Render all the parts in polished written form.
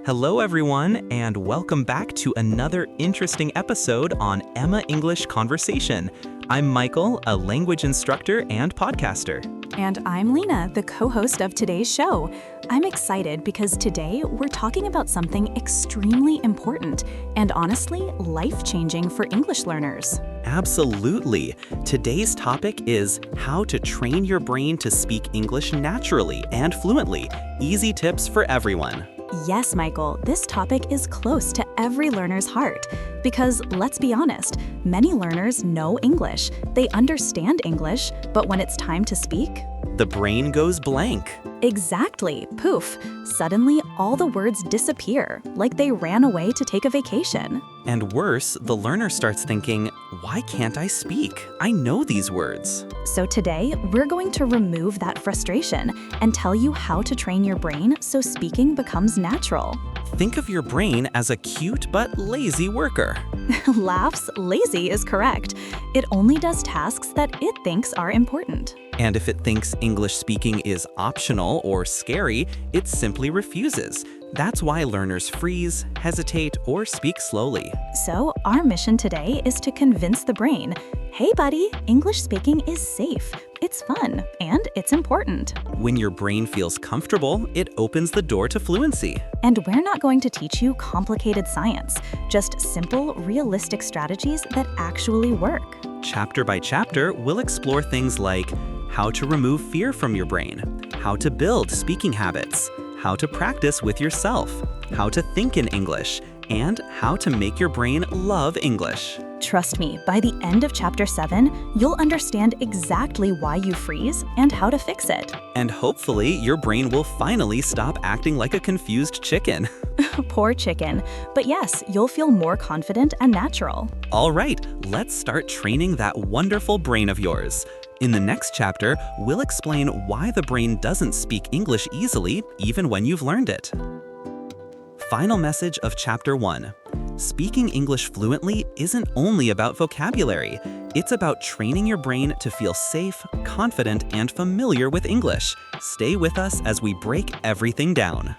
Hello, everyone, and welcome back to another interesting episode on Emma English Conversation. I'm Michael, a language instructor and podcaster. And I'm Lena, the co-host of today's show. I'm excited because today we're talking about something extremely important and honestly life-changing for English learners. Absolutely. Today's topic is how to train your brain to speak English naturally and fluently. Easy tips for everyone. Yes, Michael, this topic is close to every learner's heart because, let's be honest, many learners know English. They understand English, but when it's time to speak, the brain goes blank. Exactly. Poof. Suddenly, all the words disappear, like they ran away to take a vacation. And worse, the learner starts thinking, why can't I speak? I know these words. So today, we're going to remove that frustration and tell you how to train your brain so speaking becomes natural. Think of your brain as a cute but lazy worker. Laughs, lazy is correct. It only does tasks that it thinks are important. And if it thinks English speaking is optional or scary, it simply refuses. That's why learners freeze, hesitate, or speak slowly. So our mission today is to convince the brain, hey buddy, English speaking is safe, it's fun, and it's important. When your brain feels comfortable, it opens the door to fluency. And we're not going to teach you complicated science, just simple, realistic strategies that actually work. Chapter by chapter, we'll explore things like how to remove fear from your brain, how to build speaking habits, how to practice with yourself, how to think in English, and how to make your brain love English. Trust me, by the end of Chapter 7, you'll understand exactly why you freeze and how to fix it. And hopefully, your brain will finally stop acting like a confused chicken. Poor chicken. But yes, you'll feel more confident and natural. All right, let's start training that wonderful brain of yours. In the next chapter, we'll explain why the brain doesn't speak English easily, even when you've learned it. Final message of Chapter 1. Speaking English fluently isn't only about vocabulary. It's about training your brain to feel safe, confident, and familiar with English. Stay with us as we break everything down.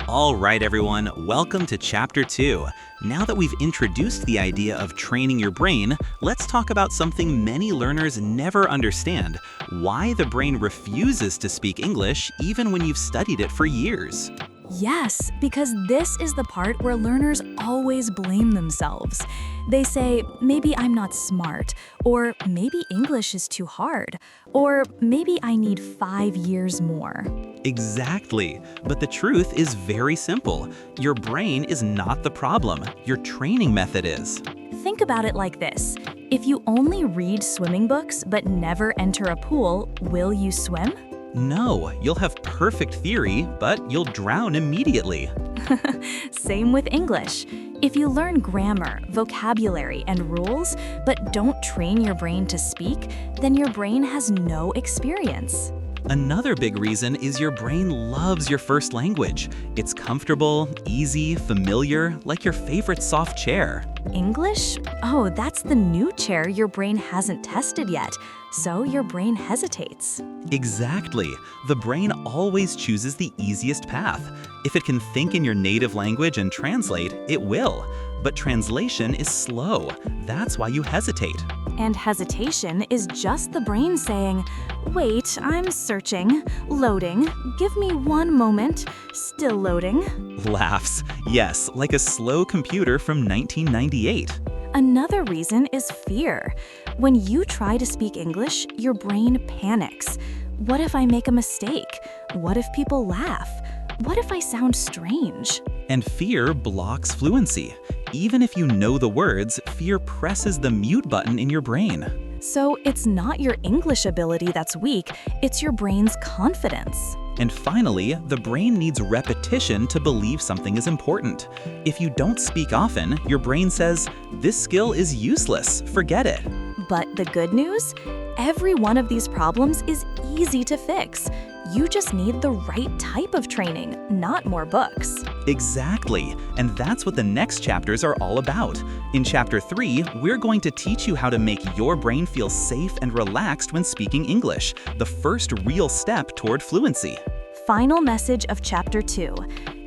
All right, everyone, welcome to Chapter 2. Now that we've introduced the idea of training your brain, let's talk about something many learners never understand: why the brain refuses to speak English even when you've studied it for years. Yes, because this is the part where learners always blame themselves. They say, maybe I'm not smart, or maybe English is too hard, or maybe I need 5 years more. Exactly. But the truth is very simple. Your brain is not the problem. Your training method is. Think about it like this. If you only read swimming books but never enter a pool, will you swim? No, you'll have perfect theory, but you'll drown immediately. Same with English. If you learn grammar, vocabulary, and rules, but don't train your brain to speak, then your brain has no experience. Another big reason is your brain loves your first language. It's comfortable, easy, familiar, like your favorite soft chair. English? Oh, that's the new chair your brain hasn't tested yet, so your brain hesitates. Exactly. The brain always chooses the easiest path. If it can think in your native language and translate, it will. But translation is slow. That's why you hesitate. And hesitation is just the brain saying, wait, I'm searching, loading, give me 1 moment, still loading. Laughs. Yes, like a slow computer from 1998. Another reason is fear. When you try to speak English, your brain panics. What if I make a mistake? What if people laugh? What if I sound strange? And fear blocks fluency. Even if you know the words, fear presses the mute button in your brain. So it's not your English ability that's weak, it's your brain's confidence. And finally, the brain needs repetition to believe something is important. If you don't speak often, your brain says, this skill is useless, forget it. But the good news? Every one of these problems is easy to fix. You just need the right type of training, not more books. Exactly. And that's what the next chapters are all about. In Chapter 3, we're going to teach you how to make your brain feel safe and relaxed when speaking English, the first real step toward fluency. Final message of Chapter 2.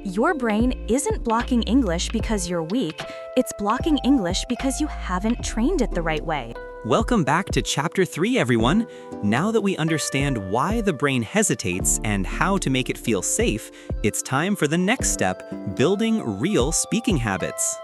Your brain isn't blocking English because you're weak, it's blocking English because you haven't trained it the right way. Welcome back to Chapter 3, everyone. Now that we understand why the brain hesitates and how to make it feel safe, it's time for the next step, building real speaking habits.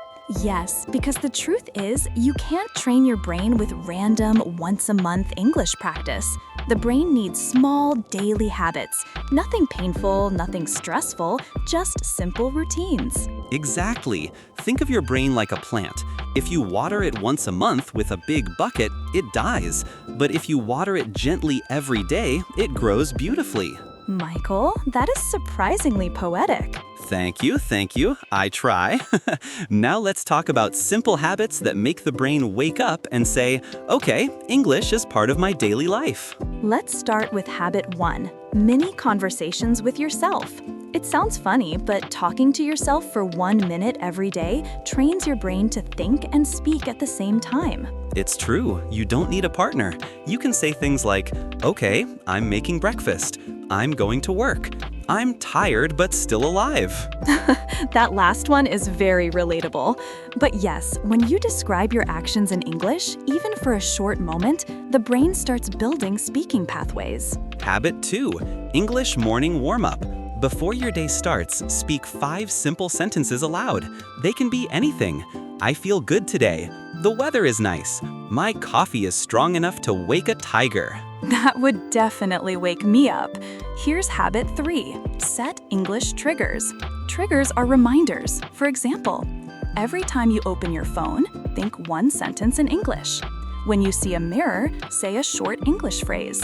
Yes, because the truth is, you can't train your brain with random, once-a-month English practice. The brain needs small, daily habits. Nothing painful, nothing stressful, just simple routines. Exactly. Think of your brain like a plant. If you water it once a month with a big bucket, it dies. But if you water it gently every day, it grows beautifully. Michael, that is surprisingly poetic. Thank you. I try. Now let's talk about simple habits that make the brain wake up and say, okay, English is part of my daily life. Let's start with habit 1, mini conversations with yourself. It sounds funny, but talking to yourself for 1 minute every day trains your brain to think and speak at the same time. It's true. You don't need a partner. You can say things like, okay, I'm making breakfast. I'm going to work. I'm tired but still alive. That last one is very relatable. But yes, when you describe your actions in English, even for a short moment, the brain starts building speaking pathways. Habit 2, English morning warm-up. Before your day starts, speak 5 simple sentences aloud. They can be anything. I feel good today. The weather is nice. My coffee is strong enough to wake a tiger. That would definitely wake me up. Here's habit 3, set English triggers. Triggers are reminders. For example, every time you open your phone, think 1 sentence in English. When you see a mirror, say a short English phrase.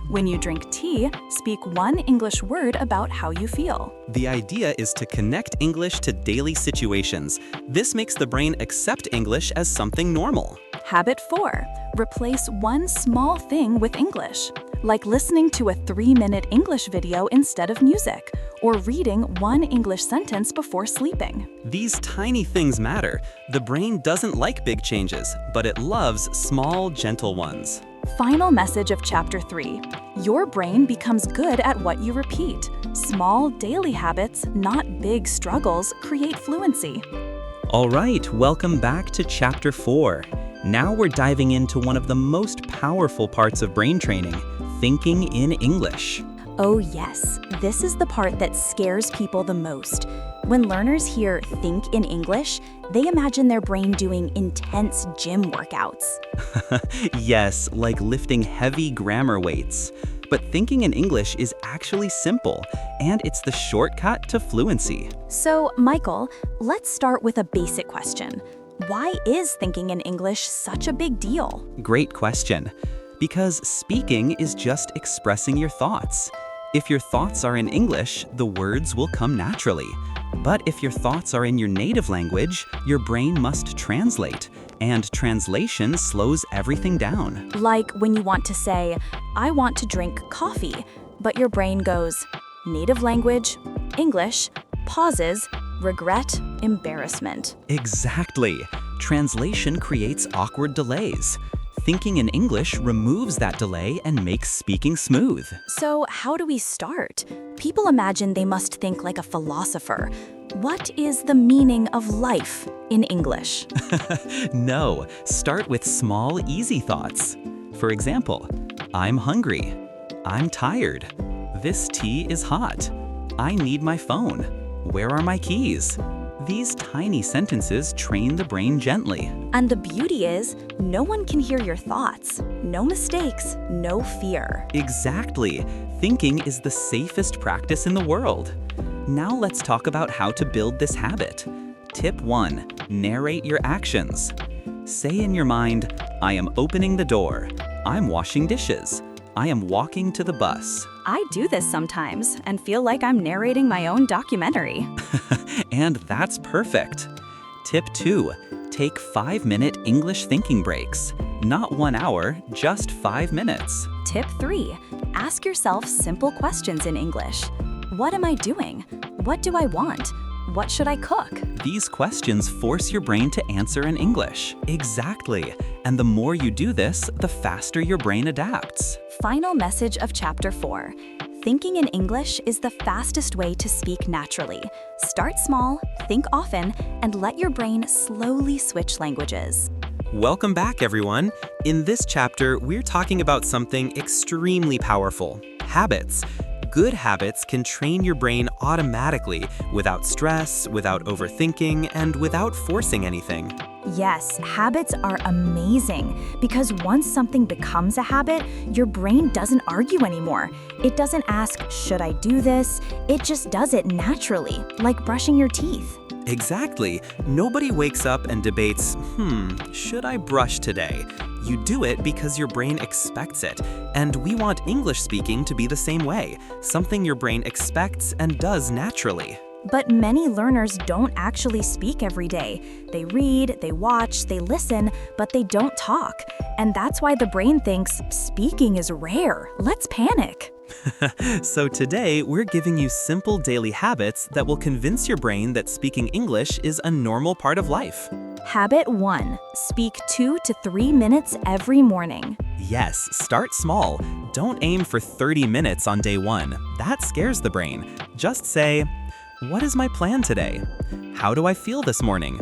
When you drink tea, speak 1 English word about how you feel. The idea is to connect English to daily situations. This makes the brain accept English as something normal. Habit 4, replace 1 small thing with English, like listening to a 3-minute English video instead of music, or reading 1 English sentence before sleeping. These tiny things matter. The brain doesn't like big changes, but it loves small, gentle ones. Final message of Chapter 3. Your brain becomes good at what you repeat. Small, daily habits, not big struggles, create fluency. All right, welcome back to Chapter 4. Now we're diving into one of the most powerful parts of brain training, thinking in English. Oh yes, this is the part that scares people the most. When learners hear think in English, they imagine their brain doing intense gym workouts. Yes, like lifting heavy grammar weights. But thinking in English is actually simple, and it's the shortcut to fluency. So, Michael, let's start with a basic question. Why is thinking in English such a big deal? Great question. Because speaking is just expressing your thoughts. If your thoughts are in English, the words will come naturally. But if your thoughts are in your native language, your brain must translate, and translation slows everything down. Like when you want to say, I want to drink coffee, but your brain goes, native language, English, pauses, regret, embarrassment. Exactly. Translation creates awkward delays. Thinking in English removes that delay and makes speaking smooth. So how do we start? People imagine they must think like a philosopher. What is the meaning of life in English? No, start with small, easy thoughts. For example, I'm hungry. I'm tired. This tea is hot. I need my phone. Where are my keys? These tiny sentences train the brain gently. And the beauty is, no one can hear your thoughts. No mistakes, no fear. Exactly. Thinking is the safest practice in the world. Now let's talk about how to build this habit. Tip 1. Narrate your actions. Say in your mind, I am opening the door. I'm washing dishes. I am walking to the bus. I do this sometimes and feel like I'm narrating my own documentary. And that's perfect. Tip 2. Take 5-minute English thinking breaks. Not 1 hour, just 5 minutes. Tip 3. Ask yourself simple questions in English. What am I doing? What do I want? What should I cook? These questions force your brain to answer in English. Exactly. And the more you do this, the faster your brain adapts. Final message of Chapter 4. Thinking in English is the fastest way to speak naturally. Start small, think often, and let your brain slowly switch languages. Welcome back, everyone. In this chapter, we're talking about something extremely powerful: habits. Good habits can train your brain automatically without stress, without overthinking, and without forcing anything. Yes, habits are amazing because once something becomes a habit, your brain doesn't argue anymore. It doesn't ask, should I do this? It just does it naturally, like brushing your teeth. Exactly. Nobody wakes up and debates, should I brush today? You do it because your brain expects it. And we want English speaking to be the same way, something your brain expects and does naturally. But many learners don't actually speak every day. They read, they watch, they listen, but they don't talk. And that's why the brain thinks speaking is rare. Let's panic. So today, we're giving you simple daily habits that will convince your brain that speaking English is a normal part of life. Habit 1. Speak 2 to 3 minutes every morning. Yes, start small. Don't aim for 30 minutes on day 1. That scares the brain. Just say, what is my plan today? How do I feel this morning?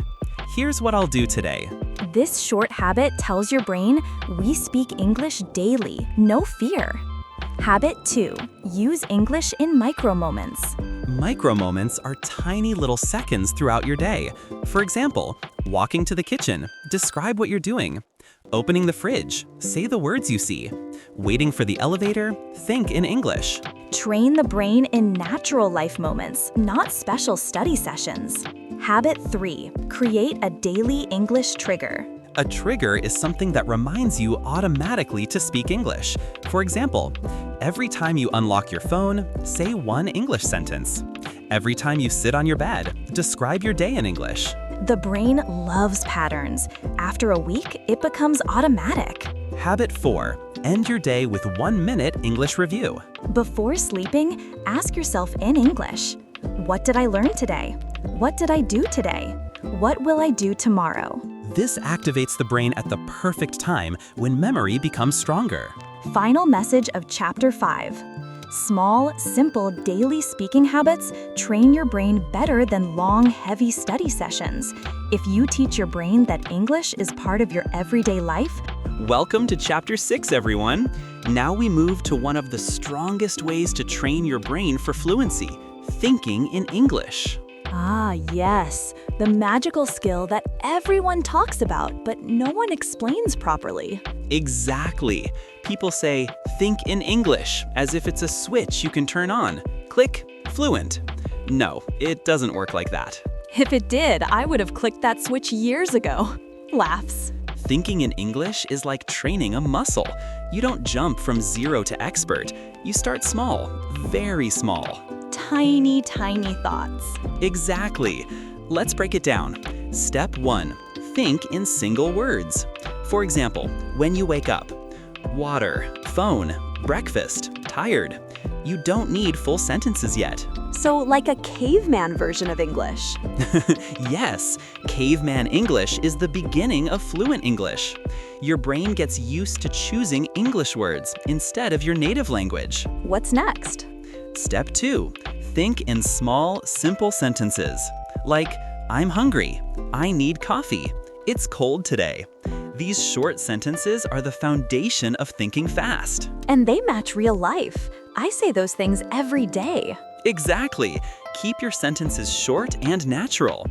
Here's what I'll do today. This short habit tells your brain we speak English daily, no fear. Habit 2. Use English in micro moments. Micro moments are tiny little seconds throughout your day. For example, walking to the kitchen, describe what you're doing. Opening the fridge, say the words you see. Waiting for the elevator, think in English. Train the brain in natural life moments, not special study sessions. Habit 3. Create a daily English trigger. A trigger is something that reminds you automatically to speak English. For example, every time you unlock your phone, say one English sentence. Every time you sit on your bed, describe your day in English. The brain loves patterns. After a week, it becomes automatic. Habit 4. End your day with 1-minute English review. Before sleeping, ask yourself in English, what did I learn today? What did I do today? What will I do tomorrow? This activates the brain at the perfect time when memory becomes stronger. Final message of Chapter 5. Small, simple daily speaking habits train your brain better than long, heavy study sessions. If you teach your brain that English is part of your everyday life, Welcome to Chapter 6, everyone. Now we move to one of the strongest ways to train your brain for fluency: thinking in English. Ah, yes, the magical skill that everyone talks about, but no one explains properly. Exactly. People say, think in English, as if it's a switch you can turn on. Click, fluent. No, it doesn't work like that. If it did, I would have clicked that switch years ago. Laughs. Thinking in English is like training a muscle. You don't jump from 0 to expert. You start small, very small. Tiny, tiny thoughts. Exactly. Let's break it down. Step 1. Think in single words. For example, when you wake up, water, phone, breakfast, tired. You don't need full sentences yet. So like a caveman version of English. Yes, caveman English is the beginning of fluent English. Your brain gets used to choosing English words instead of your native language. What's next? Step 2. Think in small, simple sentences. Like, I'm hungry. I need coffee. It's cold today. These short sentences are the foundation of thinking fast. And they match real life. I say those things every day. Exactly. Keep your sentences short and natural.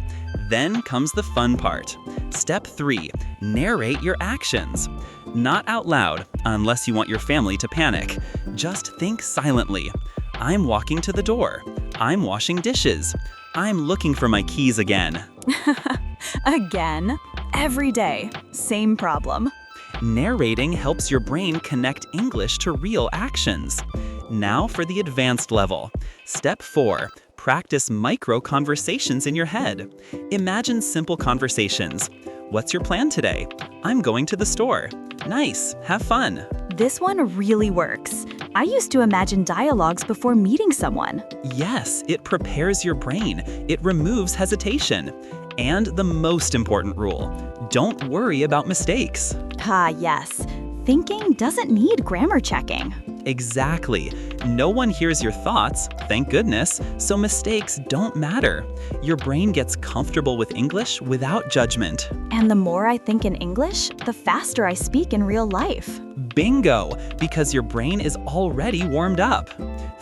Then comes the fun part. Step 3. Narrate your actions. Not out loud, unless you want your family to panic. Just think silently. I'm walking to the door. I'm washing dishes. I'm looking for my keys again. Again, every day, same problem. Narrating helps your brain connect English to real actions. Now for the advanced level. Step 4. Practice micro conversations in your head. Imagine simple conversations. What's your plan today? I'm going to the store. Nice, have fun. This one really works. I used to imagine dialogues before meeting someone. Yes, it prepares your brain. It removes hesitation. And the most important rule, don't worry about mistakes. Ah, yes. thinking doesn't need grammar checking. Exactly. No one hears your thoughts, thank goodness, so mistakes don't matter. Your brain gets comfortable with English without judgment. And the more I think in English, the faster I speak in real life. Bingo! Because your brain is already warmed up.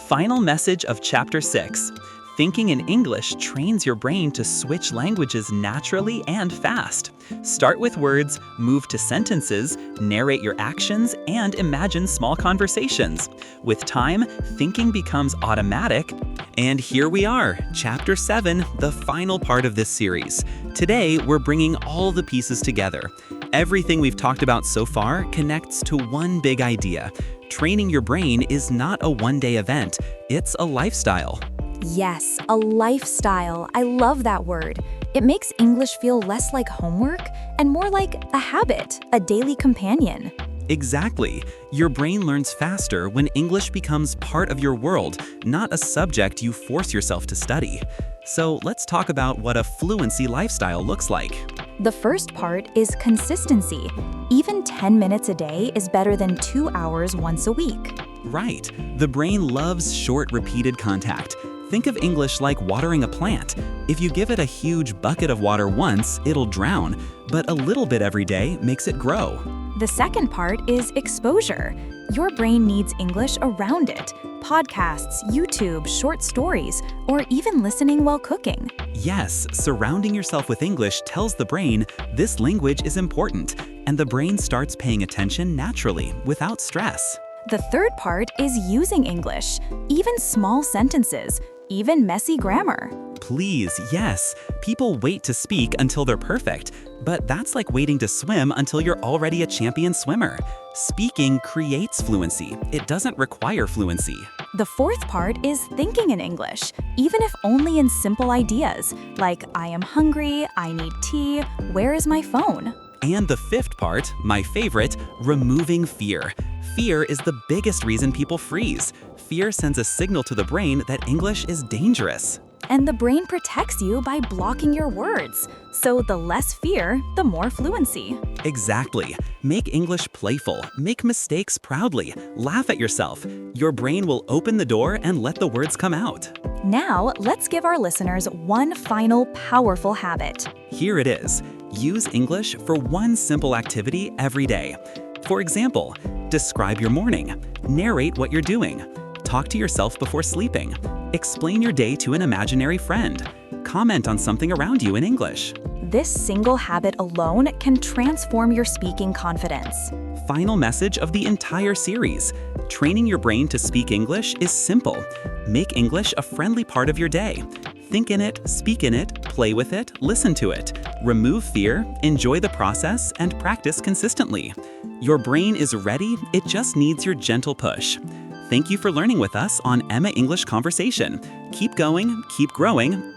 Final message of Chapter 6. Thinking in English trains your brain to switch languages naturally and fast. Start with words, move to sentences, narrate your actions, and imagine small conversations. With time, thinking becomes automatic. And here we are, Chapter 7, the final part of this series. Today, we're bringing all the pieces together. Everything we've talked about so far connects to one big idea. Training your brain is not a one-day event, it's a lifestyle. Yes, a lifestyle. I love that word. It makes English feel less like homework and more like a habit, a daily companion. Exactly. Your brain learns faster when English becomes part of your world, not a subject you force yourself to study. So let's talk about what a fluency lifestyle looks like. The first part is consistency. Even 10 minutes a day is better than 2 hours once a week. Right. The brain loves short, repeated contact. Think of English like watering a plant. If you give it a huge bucket of water once, it'll drown, but a little bit every day makes it grow. The second part is exposure. Your brain needs English around it. Podcasts, YouTube, short stories, or even listening while cooking. Yes, surrounding yourself with English tells the brain this language is important, and the brain starts paying attention naturally, without stress. The third part is using English, even small sentences, even messy grammar. Please, yes. People wait to speak until they're perfect, but that's like waiting to swim until you're already a champion swimmer. Speaking creates fluency. It doesn't require fluency. The fourth part is thinking in English, even if only in simple ideas, like I am hungry, I need tea, where is my phone? And the fifth part, my favorite, removing fear. Fear is the biggest reason people freeze. Fear sends a signal to the brain that English is dangerous. And the brain protects you by blocking your words. So the less fear, the more fluency. Exactly. Make English playful. Make mistakes proudly. Laugh at yourself. Your brain will open the door and let the words come out. Now, let's give our listeners one final powerful habit. Here it is. Use English for one simple activity every day. For example, describe your morning. Narrate what you're doing. Talk to yourself before sleeping. Explain your day to an imaginary friend. Comment on something around you in English. This single habit alone can transform your speaking confidence. Final message of the entire series. Training your brain to speak English is simple. Make English a friendly part of your day. Think in it, speak in it, play with it, listen to it. Remove fear, enjoy the process, and practice consistently. Your brain is ready, it just needs your gentle push. Thank you for learning with us on Emma English Conversation. Keep going, keep growing,